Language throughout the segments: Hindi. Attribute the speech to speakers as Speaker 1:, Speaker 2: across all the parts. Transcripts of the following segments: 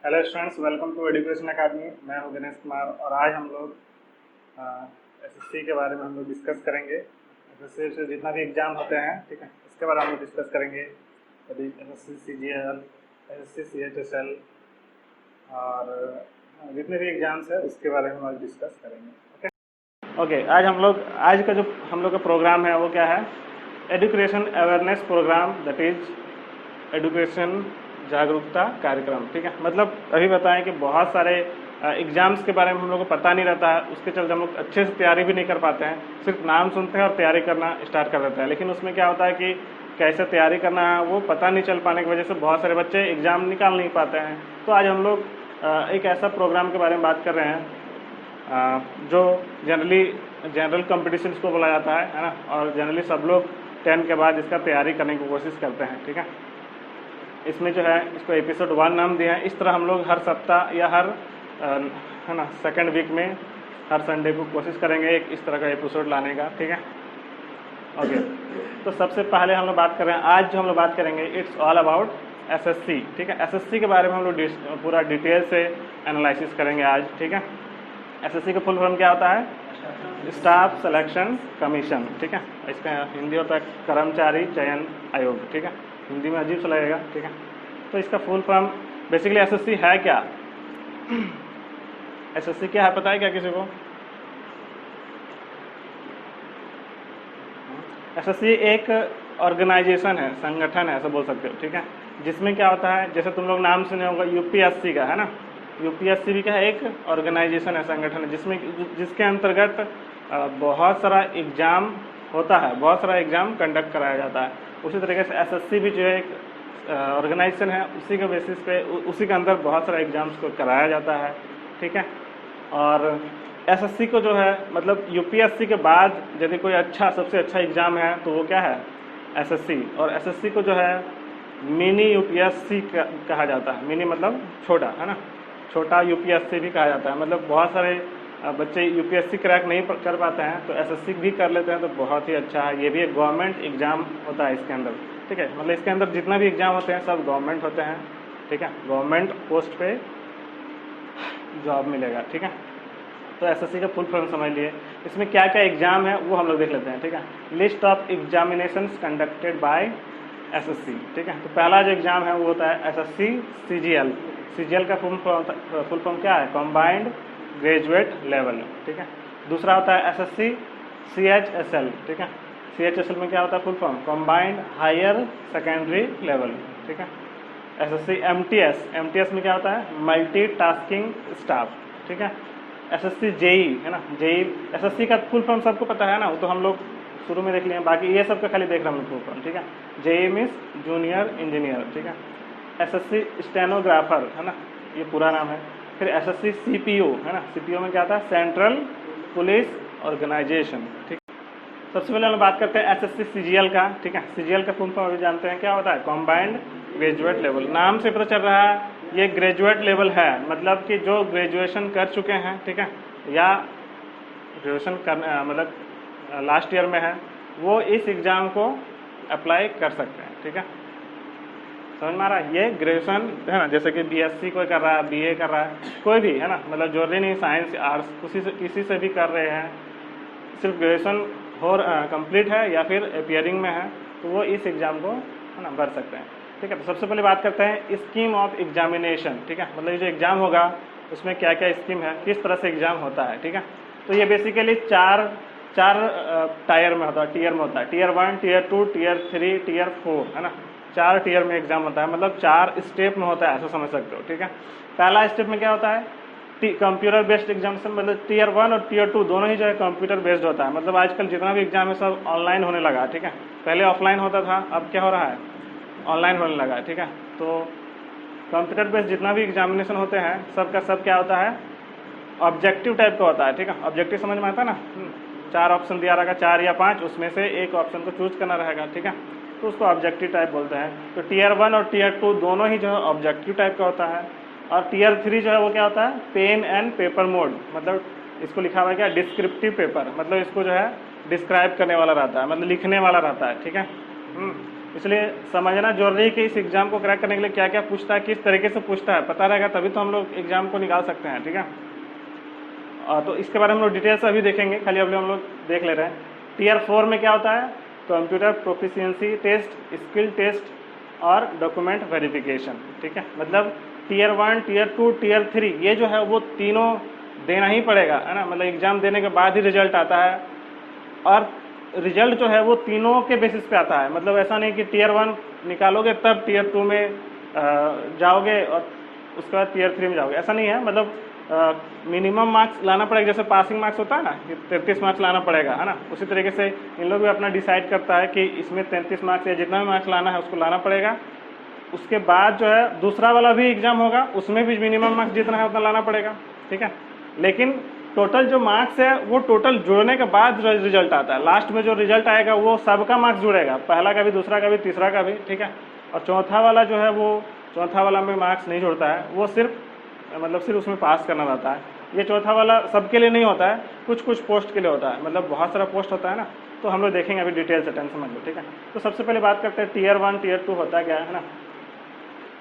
Speaker 1: Hello students, welcome to education academy. मैं हूं दिनेश कुमार और आज हम लोग एसएससी के बारे में हम लोग डिस्कस करेंगे। एसएससी से जितना भी एग्ज़ाम होते हैं, ठीक है, इसके बारे में हम लोग डिस्कस करेंगे। अभी एसएससी सीजीएल, एसएससी सीएचएसएल और जितने भी एग्ज़ाम्स है उसके बारे में हम लोग डिस्कस करेंगे। ओके, आज का जो हम लोग का प्रोग्राम है वो क्या है? Education awareness program, that is education जागरूकता कार्यक्रम। ठीक है, मतलब अभी बताएं कि बहुत सारे एग्ज़ाम्स के बारे में हम लोग को पता नहीं रहता है, उसके चलते हम लोग अच्छे से तैयारी भी नहीं कर पाते हैं। सिर्फ नाम सुनते हैं और तैयारी करना स्टार्ट कर देते हैं, लेकिन उसमें क्या होता है कि कैसे तैयारी करना है वो पता नहीं चल पाने की वजह से बहुत सारे बच्चे एग्ज़ाम निकाल नहीं पाते हैं। तो आज हम लोग एक ऐसा प्रोग्राम के बारे में बात कर रहे हैं जो जनरल कॉम्पिटिशन्स को बोला जाता है ना, और जनरली सब लोग 10 के बाद इसका तैयारी करने की कोशिश करते हैं। ठीक है, इसमें जो है इसको एपिसोड 1 नाम दिया है। इस तरह हम लोग हर सप्ताह या हर है ना सेकंड वीक में हर संडे को कोशिश करेंगे एक इस तरह का एपिसोड लाने का। ठीक है, ओके। तो सबसे पहले हम लोग बात कर रहे हैं, आज जो हम लोग बात करेंगे इट्स ऑल अबाउट एसएससी। ठीक है, एसएससी के बारे में हम लोग पूरा डिटेल से एनालिसिस करेंगे आज। ठीक है, एसएससी का फुल फॉर्म क्या होता है? Staff selection commission. ठीक है, इसका हिंदी होता है कर्मचारी चयन आयोग। ठीक है, हिंदी में अजीब सा लगेगा। ठीक है, तो इसका फुल फॉर्म बेसिकली एसएससी है क्या? एसएससी क्या है पता है क्या किसी को? एसएससी एक ऑर्गेनाइजेशन है, संगठन है, ऐसा बोल सकते हो। ठीक है, जिसमें क्या होता है, जैसे तुम लोग नाम सुने होगा यूपीएससी का, है ना। यूपीएससी भी क्या है? एक ऑर्गेनाइजेशन है, संगठन है, जिसके अंतर्गत बहुत सारा एग्ज़ाम होता है, बहुत सारा एग्ज़ाम कंडक्ट कराया जाता है। उसी तरीके से एसएससी भी जो है एक ऑर्गेनाइजेशन है, उसी के बेसिस पे उसी के अंदर बहुत सारा एग्ज़ाम्स को कराया जाता है। ठीक है, और एसएससी को जो है मतलब यूपीएससी के बाद यदि कोई सबसे अच्छा एग्ज़ाम है तो वो क्या है? एसएससी। और एसएससी को जो है मिनी यूपीएससी कहा जाता है। मिनी मतलब छोटा, है ना, छोटा यूपीएससी भी कहा जाता है। मतलब बहुत सारे बच्चे यूपीएससी क्रैक नहीं कर पाते हैं तो एसएससी भी कर लेते हैं, तो बहुत ही अच्छा है। ये भी एक गवर्नमेंट एग्ज़ाम होता है इसके अंदर। ठीक है, मतलब इसके अंदर जितना भी एग्ज़ाम होते हैं सब गवर्नमेंट होते हैं। ठीक है, गवर्नमेंट पोस्ट पे जॉब मिलेगा। ठीक है, तो एसएससी का फुल फॉर्म समझ लिए। इसमें क्या क्या एग्ज़ाम है वो हम लोग देख लेते हैं। ठीक है, list of examinations conducted by SSC. ठीक है, तो पहला जो एग्ज़ाम है वो होता है एसएससी सीजीएल। सीजीएल का फुल फॉर्म क्या है? Combined graduate level. ठीक है, दूसरा होता है एसएससी सीएचएसएल। ठीक है, सीएचएसएल में क्या होता है full form? Combined higher secondary level. ठीक है, एसएससी एमटीएस। एमटीएस में क्या होता है? Multi tasking staff. ठीक है, एसएससी जेई, है ना, जेई। एसएससी का फुल फॉर्म सबको पता है ना, वो तो हम लोग शुरू में देख लिए, बाकी ये सब का खाली देख रहे हैं हम फुल फॉर्म। ठीक है, जेई मीन्स जूनियर इंजीनियर। ठीक है, एसएससी स्टेनोग्राफर, है ना, ये पूरा नाम है। फिर एसएससी सीपीओ, है ना, सीपीओ में क्या आता है? Central police organisation. ठीक, सबसे पहले हम बात करते हैं एसएससी सीजीएल का। ठीक है, सीजीएल का फुल फॉर्म अभी जानते हैं क्या होता है? Combined graduate level. नाम से पता चल रहा है ये ग्रेजुएट लेवल है, मतलब कि जो ग्रेजुएशन कर चुके हैं, ठीक है, या ग्रेजुएशन कर मतलब लास्ट ईयर में है, वो इस एग्ज़ाम को अप्लाई कर सकते हैं। ठीक है, समझ में आ रहा है? ये ग्रेजुएशन है ना, जैसे कि बीएससी कोई कर रहा है, बीए कर रहा है, कोई भी, है ना, मतलब जरूरी नहीं साइंस आर्ट्स किसी से भी कर रहे हैं, सिर्फ ग्रेजुएशन कंप्लीट है या फिर अपियरिंग में है तो वो इस एग्ज़ाम को, है ना, भर सकते हैं। ठीक है, तो सबसे पहले बात करते हैं स्कीम ऑफ एग्जामिनेशन। ठीक है, मतलब ये जो एग्ज़ाम होगा उसमें क्या क्या स्कीम है, किस तरह से एग्ज़ाम होता है। ठीक है, तो ये बेसिकली चार टायर में होता है, टीयर में होता है। टीयर 1, टीयर 2, टीयर 3, टीयर 4, है ना, 4 टीयर में एग्ज़ाम होता है, मतलब 4 स्टेप में होता है, ऐसा समझ सकते हो। ठीक है, पहला स्टेप में क्या होता है? कंप्यूटर बेस्ड एग्जामिनेशन, मतलब टीयर 1 और टीयर 2 दोनों ही जो है कंप्यूटर बेस्ड होता है। मतलब आजकल जितना भी एग्जाम है सब ऑनलाइन होने लगा। ठीक है, पहले ऑफलाइन होता था, अब क्या हो रहा है? ऑनलाइन होने लगा। ठीक है, तो कंप्यूटर बेस्ड जितना भी एग्जामिनेशन होते हैं सबका सब क्या होता है? ऑब्जेक्टिव टाइप का होता है। ठीक है, ऑब्जेक्टिव समझ में आता है ना? 4 ऑप्शन दिया रहेगा, 4 या 5, उसमें से एक ऑप्शन को चूज करना रहेगा। ठीक है, तो उसको ऑब्जेक्टिव टाइप बोलते हैं। तो टीयर 1 और टीयर 2 दोनों ही जो है ऑब्जेक्टिव टाइप का होता है। और टीयर 3 जो है वो क्या होता है? पेन एंड पेपर मोड, मतलब इसको लिखा हुआ है क्या? डिस्क्रिप्टिव पेपर, मतलब इसको जो है डिस्क्राइब करने वाला रहता है, मतलब लिखने वाला रहता है। ठीक है, इसलिए समझना जरूरी है कि इस एग्ज़ाम को क्रैक करने के लिए क्या क्या पूछता है, किस तरीके से पूछता है, पता रहेगा तभी तो हम लोग एग्ज़ाम को निकाल सकते हैं। ठीक है, तो इसके बारे में हम लोग डिटेल से अभी देखेंगे, खाली अभी हम लोग देख ले रहे हैं। टीयर 4 में क्या होता है, computer proficiency test, skill test और डॉक्यूमेंट वेरिफिकेशन। ठीक है, मतलब टीयर 1, टीयर 2, टीयर 3 ये जो है वो तीनों देना ही पड़ेगा, है ना। मतलब एग्ज़ाम देने के बाद ही रिजल्ट आता है, और रिजल्ट जो है वो तीनों के बेसिस पे आता है। मतलब ऐसा नहीं कि टीयर 1 निकालोगे तब टीयर 2 में जाओगे और उसके बाद टीयर 3 में जाओगे, ऐसा नहीं है। मतलब मिनिमम मार्क्स लाना पड़ेगा, जैसे पासिंग मार्क्स होता है ना कि 33 मार्क्स लाना पड़ेगा, है ना। उसी तरीके से इन लोग भी अपना डिसाइड करता है कि इसमें 33 मार्क्स या जितना भी मार्क्स लाना है उसको लाना पड़ेगा। उसके बाद जो है दूसरा वाला भी एग्ज़ाम होगा, उसमें भी मिनिमम मार्क्स जितना है उतना लाना पड़ेगा। ठीक है, लेकिन टोटल जो मार्क्स है वो टोटल जोड़ने के बाद रिजल्ट आता है। लास्ट में जो रिजल्ट आएगा वो सबका मार्क्स जुड़ेगा, पहला का भी, दूसरा का भी, तीसरा का भी। ठीक है, और चौथा वाला जो है वो चौथा वाला में मार्क्स नहीं जुड़ता है, वो सिर्फ मतलब सिर्फ उसमें पास करना रहता है। ये चौथा वाला सबके लिए नहीं होता है, कुछ कुछ पोस्ट के लिए होता है, मतलब बहुत सारा पोस्ट होता है ना। तो हम लोग देखेंगे अभी डिटेल से, टेंशन मत लो। ठीक है, तो सबसे पहले बात करते हैं टीयर 1 टीयर 2 होता क्या है ना।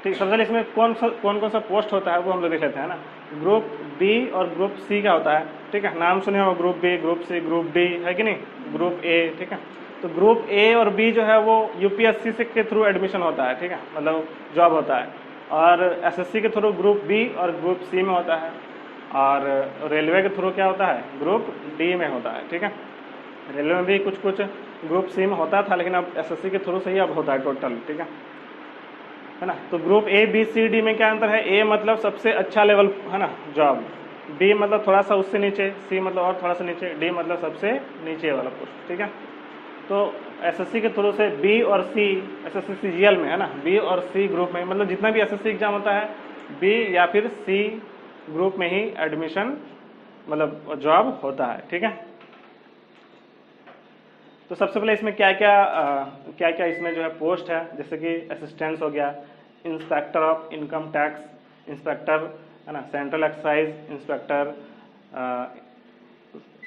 Speaker 1: ठीक, सबसे पहले इसमें कौन कौन सा पोस्ट होता है वो हम लोग देख लेते हैं ना। ग्रुप बी और ग्रुप सी का होता है। ठीक है, नाम सुने हो, group B, group C, group D, है कि नहीं, ग्रुप ए। ठीक है, तो ग्रुप ए और बी जो है वो यूपीएससी से के थ्रू एडमिशन होता है। ठीक है, मतलब जॉब होता है, और एसएससी के थ्रू ग्रुप बी और ग्रुप सी में होता है, और रेलवे के थ्रू क्या होता है, ग्रुप डी में होता है। ठीक है, रेलवे में भी कुछ कुछ ग्रुप सी में होता था, लेकिन अब एसएससी के थ्रू से ही अब होता है टोटल। ठीक है ना। तो group A B C D में क्या अंतर है, ए मतलब सबसे अच्छा लेवल, है ना, जॉब, बी मतलब थोड़ा सा उससे नीचे, सी मतलब और थोड़ा सा नीचे, डी मतलब सबसे नीचे वाला पोस्ट। ठीक है, तो एसएससी के थ्रू से बी और सी, एसएससी सीजीएल में, है ना, बी और सी ग्रुप में, मतलब जितना भी एसएससी एग्जाम होता है बी या फिर सी ग्रुप में ही एडमिशन, मतलब जॉब होता है। ठीक है, तो सबसे पहले इसमें क्या क्या इसमें जो है पोस्ट है, जैसे कि असिस्टेंट हो गया, inspector of income tax, inspector, है ना, central excise inspector,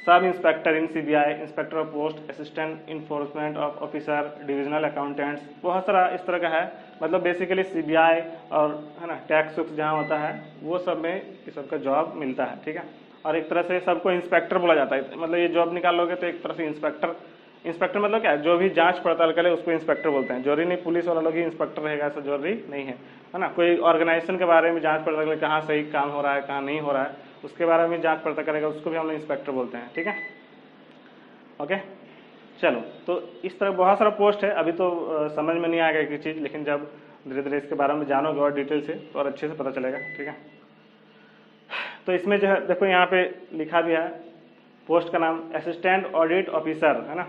Speaker 1: sub inspector in CBI, inspector of post, assistant enforcement of officer, divisional accountants, बहुत सारा इस तरह का है। मतलब बेसिकली सीबीआई और, है ना, टैक्स वैक्स जहाँ होता है वो सब में ये सब का जॉब मिलता है। ठीक है, और एक तरह से सबको इंस्पेक्टर बोला जाता है। मतलब ये जॉब निकालोगे तो एक तरह से इंस्पेक्टर मतलब क्या है, जो भी जांच पड़ताल करे उसको इंस्पेक्टर बोलते हैं। जरूरी नहीं पुलिस वाला लोग ही इंस्पेक्टर रहेगा, ऐसा जरूरी नहीं है ना। कोई ऑर्गेनाइजेशन के बारे में जांच पड़ताल करे, कहाँ सही काम हो रहा है, कहाँ नहीं हो रहा है, उसके बारे में जांच पड़ताल करेगा, उसको भी हम लोग इंस्पेक्टर बोलते हैं। ठीक है, ओके, चलो, तो इस तरह बहुत सारा पोस्ट है। अभी तो समझ में नहीं आएगा एक चीज़, लेकिन जब धीरे धीरे इसके बारे में जानोगे और डिटेल से तो और अच्छे से पता चलेगा। ठीक है, तो इसमें जो है देखो यहाँ पे लिखा भी है पोस्ट का नाम असिस्टेंट ऑडिट ऑफिसर, है ना।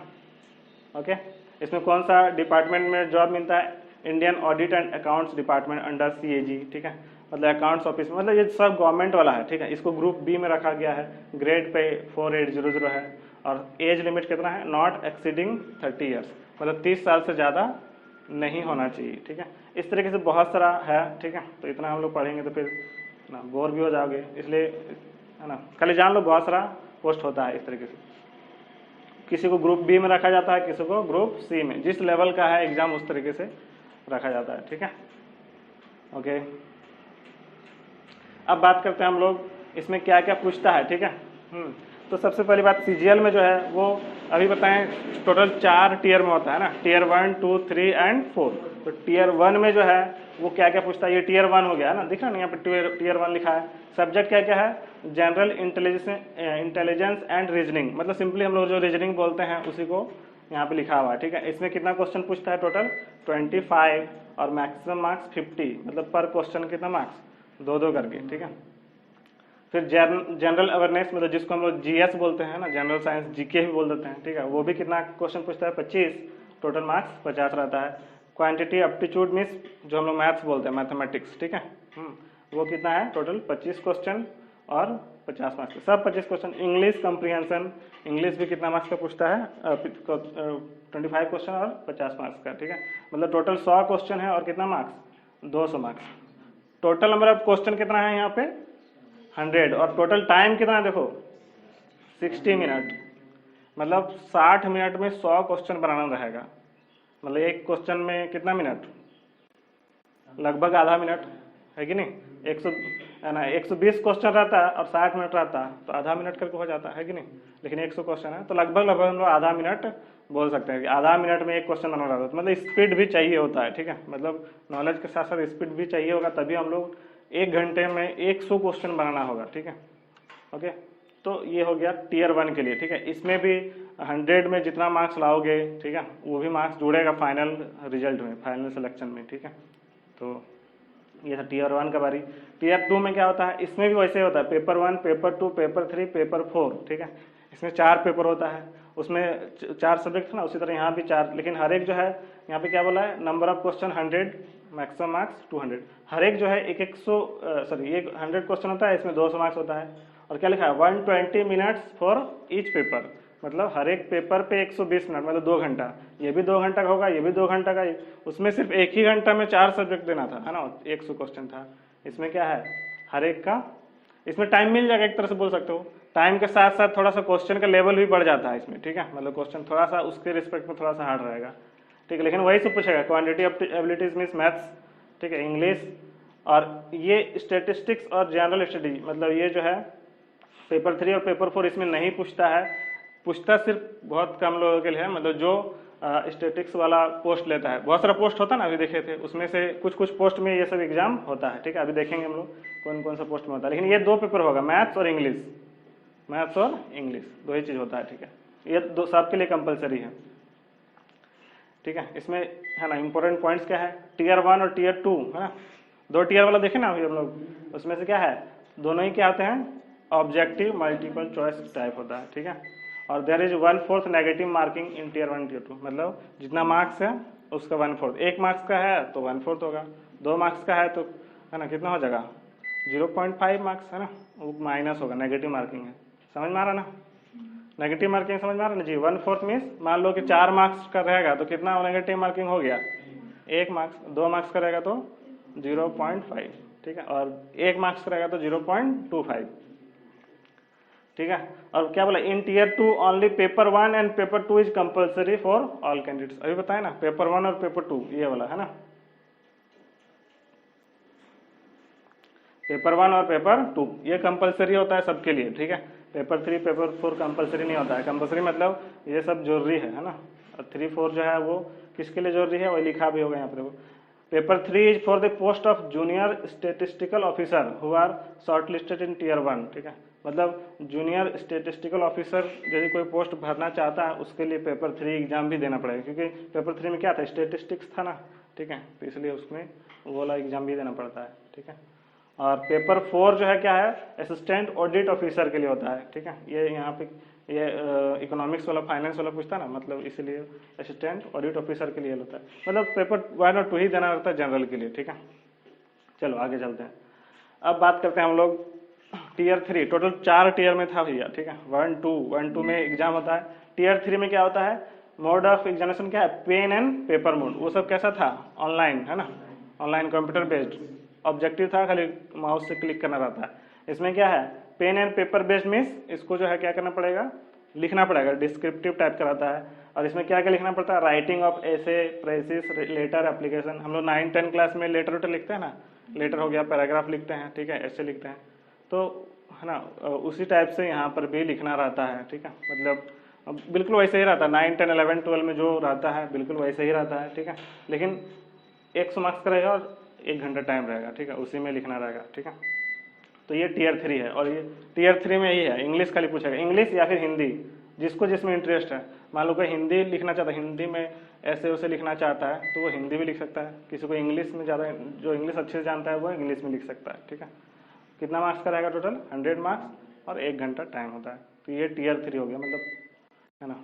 Speaker 1: ओके, इसमें कौन सा डिपार्टमेंट में जॉब मिलता है, Indian audit and accounts department under CAG. ठीक है, मतलब अकाउंट्स ऑफिस, मतलब ये सब गवर्नमेंट वाला है। ठीक है, इसको ग्रुप बी में रखा गया है, ग्रेड पे 4800 है, और एज लिमिट कितना है, नॉट एक्सीडिंग 30 ईयर्स, मतलब 30 साल से ज़्यादा नहीं होना चाहिए। ठीक है, इस तरीके से बहुत सारा है। ठीक है, तो इतना हम लोग पढ़ेंगे तो फिर ना बोर भी हो जाओगे, इसलिए, है ना, खाली जान लो बहुत सारा पोस्ट होता है इस तरीके से। किसी को ग्रुप बी में रखा जाता है, किसी को ग्रुप सी में, जिस लेवल का है एग्जाम उस तरीके से रखा जाता है। ठीक है, ओके, अब बात करते हैं हम लोग इसमें क्या क्या पूछता है। ठीक है, तो सबसे पहली बात सीजीएल में जो है वो अभी बताएं टोटल 4 टीयर में होता है ना, टीयर 1, 2, 3 एंड 4। तो टीयर 1 में जो है वो क्या क्या पूछता है, ये टीयर 1 हो गया ना, दिख रहा ना यहाँ पे टीयर 1 लिखा है। सब्जेक्ट क्या क्या है, जनरल इंटेलिजेंस एंड रीजनिंग, मतलब सिंपली हम लोग जो रीजनिंग बोलते हैं उसी को यहाँ पे लिखा हुआ है। ठीक है, इसमें कितना क्वेश्चन पूछता है, टोटल 25 और मैक्सिमम मार्क्स 50, मतलब पर क्वेश्चन कितना मार्क्स, 2-2 करके। ठीक है, फिर जनरल अवेयरनेस, मतलब जिसको हम लोग जीएस बोलते हैं ना, जनरल साइंस जीके भी बोल देते हैं। ठीक है, वो भी कितना क्वेश्चन पूछता है, 25, टोटल मार्क्स 50 रहता है। क्वांटिटी एप्टीट्यूड मीन्स जो हम लोग मैथ्स बोलते हैं, मैथमेटिक्स। ठीक है, वो कितना है, टोटल 25 क्वेश्चन और 50 मार्क्स का, सब 25 क्वेश्चन। इंग्लिश कंप्रीहेंशन, इंग्लिश भी कितना मार्क्स का पूछता है, 25 क्वेश्चन और 50 मार्क्स का। ठीक है, मतलब टोटल 100 क्वेश्चन है और कितना marks, 200 marks. Total number of question कितना है यहाँ पे, 100, और टोटल टाइम कितना है देखो, 60 मिनट, मतलब 60 मिनट में 100 क्वेश्चन बनाना रहेगा। मतलब एक क्वेश्चन में कितना मिनट, लगभग आधा मिनट, है कि नहीं। 100 है ना, 120 क्वेश्चन रहता है और 60 मिनट रहता है तो आधा मिनट करके हो जाता है कि नहीं। लेकिन 100 क्वेश्चन है तो लगभग लगभग हम लोग आधा मिनट बोल सकते हैं कि आधा मिनट में एक क्वेश्चन बनवा रहा था। मतलब स्पीड भी चाहिए होता है, ठीक है, मतलब नॉलेज के साथ साथ स्पीड भी चाहिए होगा, तभी हम लोग 1 घंटे में 100 क्वेश्चन बनाना होगा, ठीक है। ओके, तो ये हो गया टीयर 1 के लिए, ठीक है। इसमें भी 100 में जितना मार्क्स लाओगे, ठीक है, वो भी मार्क्स जुड़ेगा फाइनल रिजल्ट में, फाइनल सिलेक्शन में, ठीक है। तो ये था टीयर 1 का बारी। टीयर 2 में क्या होता है, इसमें भी वैसे होता है, पेपर 1, पेपर 2, पेपर 3, पेपर 4, ठीक है। इसमें 4 पेपर होता है, उसमें 4 सब्जेक्ट है ना, उसी तरह यहाँ भी 4, लेकिन हर एक जो है यहाँ पे क्या बोला है, number of question 100, maximum marks 200। हर एक जो है एक 100 क्वेश्चन होता है, इसमें 200 मार्क्स होता है। और क्या लिखा है, 120 मिनट्स फॉर ईच पेपर, मतलब हर एक पेपर पे 120 मिनट, मतलब 2 घंटा। ये भी 2 घंटा का होगा, ये भी 2 घंटा का। उसमें सिर्फ एक ही घंटा में 4 सब्जेक्ट देना था, है ना, 100 क्वेश्चन था। इसमें क्या है, हर एक का इसमें टाइम मिल जाएगा, एक तरह से बोल सकते हो। टाइम के साथ साथ थोड़ा सा क्वेश्चन का लेवल भी बढ़ जाता है इसमें, ठीक है, मतलब क्वेश्चन थोड़ा सा उसके रिस्पेक्ट में थोड़ा सा हार्ड रहेगा, ठीक है। लेकिन वही सब पूछेगा, क्वांटिटी एबिलिटीज मीन्स मैथ्स, ठीक है, इंग्लिश, और ये स्टेटिस्टिक्स और जनरल स्टडी, मतलब ये जो है पेपर 3 और पेपर 4 इसमें नहीं पूछता है। पूछता सिर्फ बहुत कम लोगों के लिए है, मतलब जो स्टेटिक्स वाला पोस्ट लेता है। बहुत सारा पोस्ट होता है ना, अभी देखे थे, उसमें से कुछ कुछ पोस्ट में ये सब एग्जाम होता है, ठीक है। अभी देखेंगे हम लोग कौन कौन सा पोस्ट में होता है। लेकिन ये 2 पेपर होगा, मैथ्स और इंग्लिश, मैथ्स और इंग्लिश 2 ही चीज़ होता है, ठीक है। ये 2 सबके लिए कंपलसरी है, ठीक है। इसमें है ना इंपॉर्टेंट पॉइंट्स क्या है, टीयर 1 और टीयर 2, है ना, 2 टीयर वाला देखे ना अभी हम लोग, उसमें से क्या है, दोनों ही क्या आते हैं, ऑब्जेक्टिव मल्टीपल चॉइस टाइप होता है, ठीक है। और there is 1/4 negative marking in tier 1 tier 2, मतलब जितना मार्क्स है उसका 1/4, 1 मार्क्स का है तो 1/4 होगा, 2 मार्क्स का है तो है ना कितना हो जाएगा, 0.5 मार्क्स, है ना, वो माइनस होगा, नेगेटिव मार्किंग है। समझ में आ रहा ना, नेगेटिव मार्किंग समझ में आ रहा ना जी। 1/4 मीन्स मान लो कि 4 मार्क्स का रहेगा तो कितना नेगेटिव मार्किंग हो गया, 1 मार्क्स। 2 मार्क्स का रहेगा तो 0.5, ठीक है, और 1 मार्क्स का रहेगा तो 0.25, ठीक है। और क्या बोला, in tier 2 only paper 1 and paper 2 is compulsory for all candidates. अभी बताए ना, पेपर 1 और पेपर 2 ये वाला है ना, पेपर 1 और पेपर 2 ये कंपलसरी होता है सबके लिए, ठीक है। पेपर 3 पेपर 4 कंपलसरी नहीं होता है। कंपलसरी मतलब ये सब जरूरी है ना, और 3 4 जो है वो किसके लिए जरूरी है, वो लिखा भी होगा यहाँ पर। Paper 3 is for the post of junior statistical officer who are short listed in tier 1, ठीक है। मतलब जूनियर स्टेटिस्टिकल ऑफिसर यदि कोई पोस्ट भरना चाहता है उसके लिए पेपर 3 एग्जाम भी देना पड़ेगा, क्योंकि पेपर 3 में क्या था, स्टेटिस्टिक्स था ना, ठीक है, तो इसलिए उसमें वो वाला एग्जाम भी देना पड़ता है, ठीक है। और पेपर 4 जो है क्या है, असिस्टेंट ऑडिट ऑफिसर के लिए होता है, ठीक है। ये यहाँ पे ये इकोनॉमिक्स वाला फाइनेंस वाला पूछता है ना, मतलब इसलिए असिस्टेंट ऑडिट ऑफिसर के लिए होता है। मतलब पेपर 1 और 2 ही देना रहता है जनरल के लिए, ठीक है। चलो आगे चलते हैं। अब बात करते हैं हम लोग टीयर 3। टोटल 4 टीयर में था भैया, ठीक है, 1 2 में एग्जाम होता है। टीयर 3 में क्या होता है, मोड ऑफ एग्जामिनेशन क्या है, पेन एंड पेपर मोड। वो सब कैसा था, ऑनलाइन, है ना, ऑनलाइन कंप्यूटर बेस्ड। ऑब्जेक्टिव था, खाली माउस से क्लिक करना रहता है। इसमें क्या है, pen and paper based means इसको जो है क्या करना पड़ेगा, लिखना पड़ेगा, डिस्क्रिप्टिव टाइप का रहता है। और इसमें क्या क्या लिखना पड़ता है, writing of essay, precis, letter, application. हम लोग 9 10 क्लास में लेटर वेटर लिखते हैं ना, लेटर हो गया, पैराग्राफ लिखते हैं, ठीक है, ऐसे लिखते हैं, तो है ना उसी टाइप से यहाँ पर भी लिखना रहता है, ठीक है। मतलब बिल्कुल वैसे ही रहता है, 9 10 11 12 में जो रहता है बिल्कुल वैसे ही रहता है, ठीक है। लेकिन 100 मार्क्स का रहेगा और 1 घंटा टाइम रहेगा, ठीक है, उसी में लिखना रहेगा, ठीक है। तो ये टीयर 3 है। और ये टीयर 3 में ही है, इंग्लिश खाली पूछेगा, इंग्लिश या फिर हिंदी, जिसको जिसमें इंटरेस्ट है। मान लो कोई हिंदी लिखना चाहता है, हिंदी में ऐसे वैसे लिखना चाहता है तो वो हिंदी भी लिख सकता है। किसी को इंग्लिश में ज़्यादा, जो इंग्लिश अच्छे से जानता है वो इंग्लिश में लिख सकता है, ठीक है। कितना मार्क्स का रहेगा टोटल, 100 मार्क्स और 1 घंटा टाइम होता है। तो ये टीयर 3 हो गया, मतलब है ना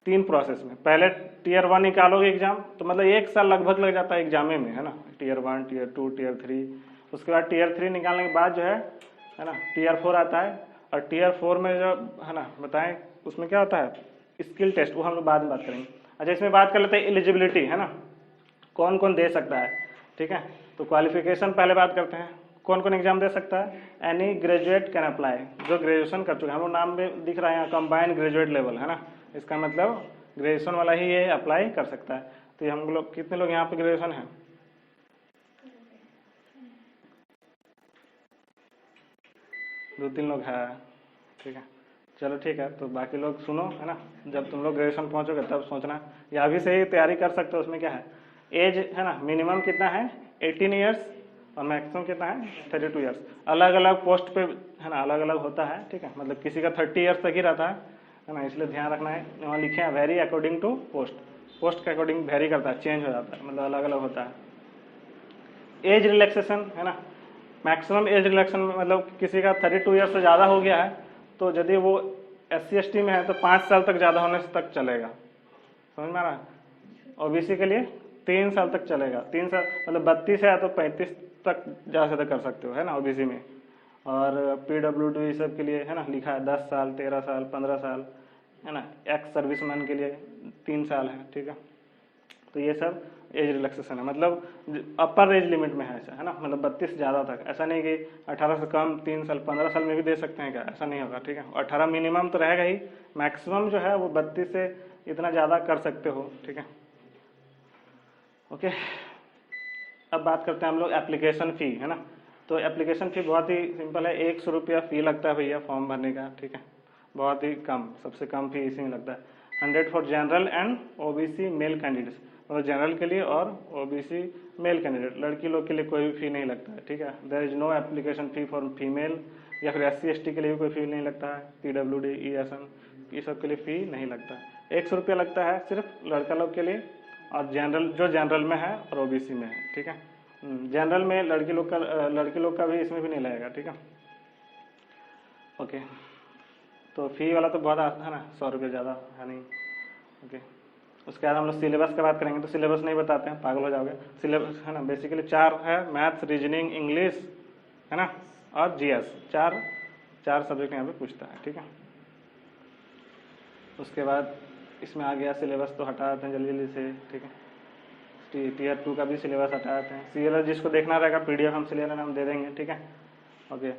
Speaker 1: 3 प्रोसेस में। पहले टीयर 1 निकालोगे एग्जाम तो मतलब 1 साल लगभग लग जाता है एग्जामे में, है ना, टीयर 1 टीयर 2 टीयर 3। उसके बाद टीयर 3 निकालने के बाद जो है ना टीयर 4 आता है। और टीयर 4 में जो है ना बताएं उसमें क्या होता है, स्किल टेस्ट, वो हम लोग बाद में बात करेंगे। अच्छा, इसमें बात कर लेते हैं एलिजिबिलिटी, है ना, कौन कौन दे सकता है, ठीक है। तो क्वालिफिकेशन पहले बात करते हैं, कौन कौन एग्जाम दे सकता है। एनी ग्रेजुएट कैन अप्लाई, जो ग्रेजुएशन कर चुके हैं। हम लोग नाम में दिख रहा है यहाँ कंबाइंड ग्रेजुएट लेवल, है ना, इसका मतलब ग्रेजुएशन वाला ही ये अप्लाई कर सकता है। तो ये हम लोग कितने लोग यहाँ पे ग्रेजुएशन है? दो तीन लोग है, ठीक है। चलो ठीक है, तो बाकी लोग सुनो, है ना। जब तुम लोग ग्रेजुएशन पहुँचोगे तब सोचना, या अभी से ही तैयारी कर सकते हो। उसमें क्या है, एज है ना, मिनिमम कितना है 18 ईयर्स और मैक्सिमम कितना है 32 ईयर्स। अलग अलग पोस्ट पे है ना, अलग अलग होता है, ठीक है। मतलब किसी का 30 ईयर्स तक ही रहता है ना, इसलिए ध्यान रखना है। वहाँ लिखे हैं vary according to post, post के अकॉर्डिंग वेरी करता है, चेंज हो जाता है, मतलब अलग अलग होता है। एज रिलैक्सेशन है ना, मैक्सिमम एज रिलैक्सेशन में मतलब किसी का 32 ईयर्स से ज़्यादा हो गया है तो यदि वो SC/ST में है तो 5 साल तक ज़्यादा होने तक चलेगा, समझ में आ रहा है। OBC के लिए 3 साल तक चलेगा, 3 साल मतलब 32 है तो 35 तक ज़्यादा से ज़्यादा कर सकते हो, है ना OBC में। और PWD ये सब के लिए है ना लिखा है 10 साल, 13 साल, 15 साल, है ना। एक्स सर्विसमैन के लिए 3 साल है, ठीक है। तो ये सब एज रिलैक्सेशन है, मतलब अपर एज लिमिट में है ऐसा, है ना। मतलब 32 ज़्यादा तक, ऐसा नहीं कि 18 से कम 3 साल 15 साल में भी दे सकते हैं क्या, ऐसा नहीं होगा, ठीक है। 18 मिनिमम तो रहेगा ही, मैक्सिमम जो है वो 32 से इतना ज़्यादा कर सकते हो, ठीक है। ओके, अब बात करते हैं हम लोग एप्लीकेशन फ़ी, है ना। तो एप्लीकेशन फ़ी बहुत ही सिंपल है, 100 रुपया फ़ी लगता है भैया फॉर्म भरने का, ठीक है। बहुत ही कम, सबसे कम फी इसी में लगता है। 100 for general and OBC male candidates, मतलब जनरल के लिए और OBC मेल कैंडिडेट, लड़की लोग के लिए कोई भी फी नहीं लगता है, ठीक है। There is no application fee for female, या फिर SC/ST के लिए भी कोई फी नहीं लगता है, PWD ESN ये सब के लिए फ़ी नहीं लगता है। 100 रुपया लगता है सिर्फ लड़का लोग के लिए, और जनरल जो जनरल में है और OBC में है, ठीक है। जनरल में लड़की लोग का भी इसमें भी नहीं लगेगा, ठीक है। ओके, तो फ़ी वाला तो बहुत आता है ना, 100 रुपये ज़्यादा है नहीं। ओके, उसके बाद हम लोग सिलेबस की बात करेंगे, तो सिलेबस नहीं बताते हैं, पागल हो जाओगे। सिलेबस है ना बेसिकली 4 है, मैथ्स, रीजनिंग, इंग्लिश, है ना, और GS, चार सब्जेक्ट यहाँ पे पूछता है, ठीक है। उसके बाद इसमें आ गया सिलेबस, तो हटा देते हैं जल्दी जल्दी से, ठीक है। Tier 2 का भी सिलेबस हटा देते हैं। CLS जिसको देखना रहेगा PDF हम सिलेबस हम दे देंगे, ठीक है। ओके,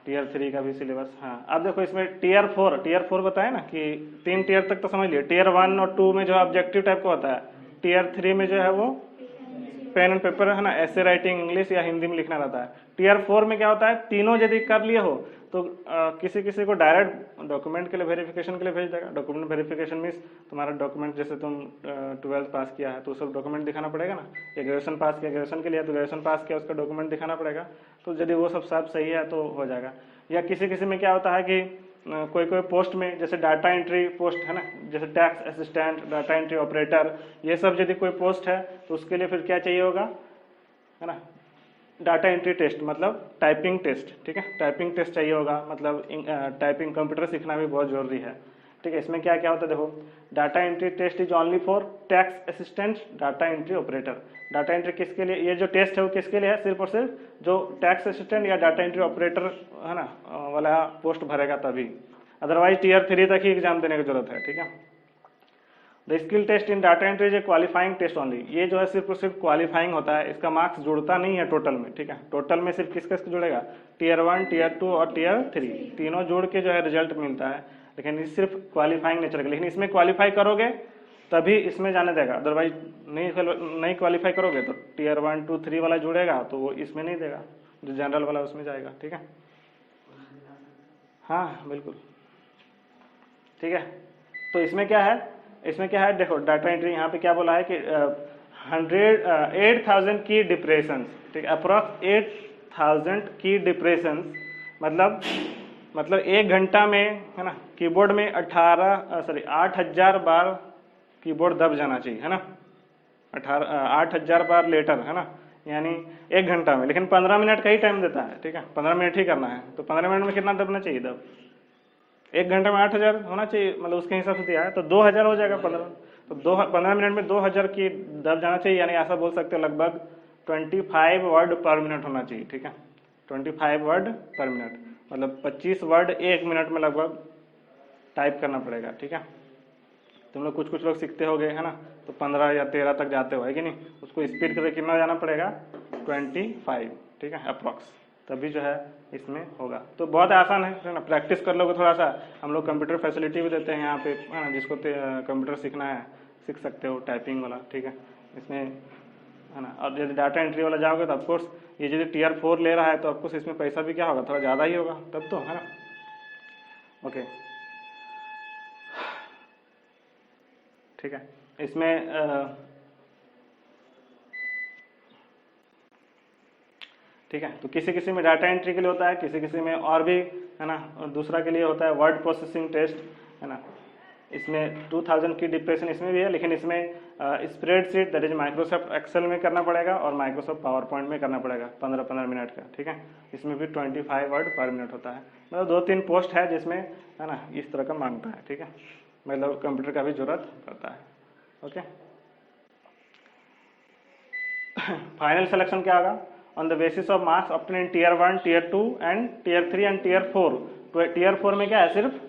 Speaker 1: Tier 3 का भी सिलेबस। हाँ, अब देखो इसमें Tier 4 बताया ना कि 3 टियर तक तो समझ लिए। Tier 1 और 2 में जो ऑब्जेक्टिव टाइप का होता है, Tier 3 में जो है वो पेन एंड पेपर है ना, ऐसे राइटिंग, इंग्लिश या हिंदी में लिखना रहता है। Tier 4 में क्या होता है, तीनों यदि कर लिए हो तो किसी किसी को डायरेक्ट डॉक्यूमेंट के लिए वेरिफिकेशन के लिए भेज देगा। डॉक्यूमेंट वेरिफिकेशन मीन्स तुम्हारा डॉक्यूमेंट, जैसे तुम 12th पास किया है तो सब डॉक्यूमेंट दिखाना पड़ेगा ना, या ग्रेजुएशन पास किया, ग्रेजुएशन के लिए तो ग्रेजुएशन पास किया उसका डॉक्यूमेंट दिखाना पड़ेगा। तो यदि वो सब सही है तो हो जाएगा। या किसी किसी में क्या होता है कि कोई कोई पोस्ट में, जैसे डाटा एंट्री पोस्ट है ना, जैसे tax assistant, data entry operator, ये सब यदि कोई पोस्ट है तो उसके लिए फिर क्या चाहिए होगा, है ना, डाटा एंट्री टेस्ट, मतलब टाइपिंग टेस्ट, ठीक है। टाइपिंग टेस्ट चाहिए होगा, मतलब टाइपिंग कंप्यूटर सीखना भी बहुत जरूरी है, ठीक है। इसमें क्या क्या होता है देखो, data entry test is only for tax assistant, data entry operator. Data entry किसके लिए, ये जो टेस्ट है वो किसके लिए है, सिर्फ और सिर्फ जो टैक्स असिस्टेंट या डाटा एंट्री ऑपरेटर है ना वाला पोस्ट भरेगा तभी, अदरवाइज Tier 3 तक ही एग्जाम देने की जरूरत है, ठीक है। The skill test in data entry is a qualifying test only, ये जो है सिर्फ और सिर्फ क्वालिफाइंग होता है, इसका मार्क्स जुड़ता नहीं है टोटल में, ठीक है। टोटल में सिर्फ किसका जुड़ेगा, Tier 1, Tier 2 और Tier 3, तीनों जोड़ के जो है रिजल्ट मिलता है, लेकिन ये सिर्फ क्वालिफाइंग नेचर का। लेकिन इसमें क्वालिफाई करोगे तभी इसमें जाने देगा, अदरवाइज नहीं क्वालिफाई करोगे तो Tier 1, 2, 3 वाला जुड़ेगा तो वो इसमें नहीं देगा, जो जनरल वाला उसमें जाएगा, ठीक है। हाँ बिल्कुल, ठीक है। तो इसमें क्या है, देखो डाटा एंट्री यहाँ पे क्या बोला है कि 8,000 की डिप्रेशंस, ठीक है, अप्रॉक्स 8,000 की डिप्रेशंस, मतलब 1 घंटा में है ना कीबोर्ड में 8,000 बार कीबोर्ड दब जाना चाहिए, है ना। 8,000 बार लेटर, है ना, यानी 1 घंटा में, लेकिन 15 मिनट का ही टाइम देता है, ठीक है। 15 मिनट ही करना है, तो 15 मिनट में कितना दबना चाहिए दब, 1 घंटे में 8,000 होना चाहिए, मतलब उसके हिसाब से दिया है तो 2,000 हो जाएगा 15, तो 15 मिनट में 2,000 की दब जाना चाहिए, यानी ऐसा बोल सकते हो लगभग 25 वर्ड पर मिनट होना चाहिए, ठीक है। 25 वर्ड पर मिनट, मतलब 25 वर्ड 1 मिनट में लगभग टाइप करना पड़ेगा, ठीक है। तुम लोग कुछ लोग सीखते होगे, है ना, तो 15 या 13 तक जाते हो, है कि नहीं। उसको स्पीड करके कितना जाना पड़ेगा, 25, ठीक है, अप्रॉक्स, तभी जो है इसमें होगा। तो बहुत आसान है ना, प्रैक्टिस कर लोगे थोड़ा सा। हम लोग कंप्यूटर फैसिलिटी भी देते हैं यहाँ पे, है ना, जिसको कंप्यूटर सीखना है, सीख सकते हो, टाइपिंग वाला, ठीक है, इसमें है ना। और यदि डाटा एंट्री वाला जाओगे तो ऑफकोर्स ये यदि टियर 4 ले रहा है तो ऑफकोर्स इसमें पैसा भी क्या होगा, थोड़ा ज़्यादा ही होगा तब तो, है ना। ओके, ठीक है। इसमें ठीक है, तो किसी किसी में डाटा एंट्री के लिए होता है, किसी किसी में और भी, है ना, और दूसरा के लिए होता है वर्ड प्रोसेसिंग टेस्ट, है ना। इसमें 2000 की डिप्रेशन इसमें भी है, लेकिन इसमें spreadsheet that is Microsoft Excel में करना पड़ेगा और माइक्रोसॉफ्ट पावर पॉइंट में करना पड़ेगा 15-15 मिनट का, ठीक है। इसमें भी 25 वर्ड पर मिनट होता है, मतलब 2-3 पोस्ट है जिसमें, है ना, इस तरह का मांगता है, ठीक है, मतलब कंप्यूटर का भी जरूरत पड़ता है। ओके, फाइनल सिलेक्शन क्या होगा, on the basis of marks obtain in tier 1, tier 2 and tier 3 and tier 4। तो टियर 4 में क्या है, सिर्फ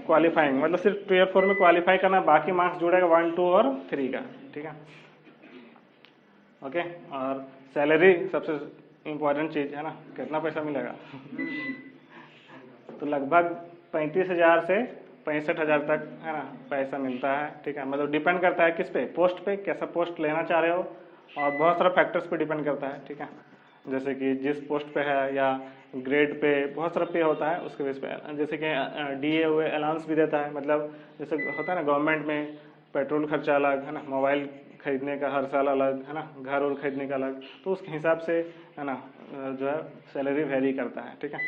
Speaker 1: क्वालिफाइंग, मतलब सिर्फ टियर 4 में क्वालिफाई करना, बाकी मार्क्स जुड़ेगा 1, 2 और 3 का, ठीक है। ओके, और सैलरी सबसे इम्पोर्टेंट चीज़ है ना, कितना पैसा मिलेगा तो लगभग 35,000 से 65,000 तक, है ना, पैसा मिलता है, ठीक है। मतलब डिपेंड करता है किस पे, पोस्ट पे, कैसा पोस्ट लेना चाह रहे हो, और बहुत सारा फैक्टर्स पे डिपेंड करता है, ठीक है। जैसे कि जिस पोस्ट पे है या ग्रेड पे, बहुत सारा पे होता है उसके बेस पे। जैसे कि DA हुए अलाउंस भी देता है, मतलब जैसे होता है ना गवर्नमेंट में, पेट्रोल खर्चा अलग, है ना, मोबाइल खरीदने का हर साल अलग, है ना, घर और खरीदने का अलग, तो उसके हिसाब से, है ना, जो है सैलरी वेरी करता है, ठीक है।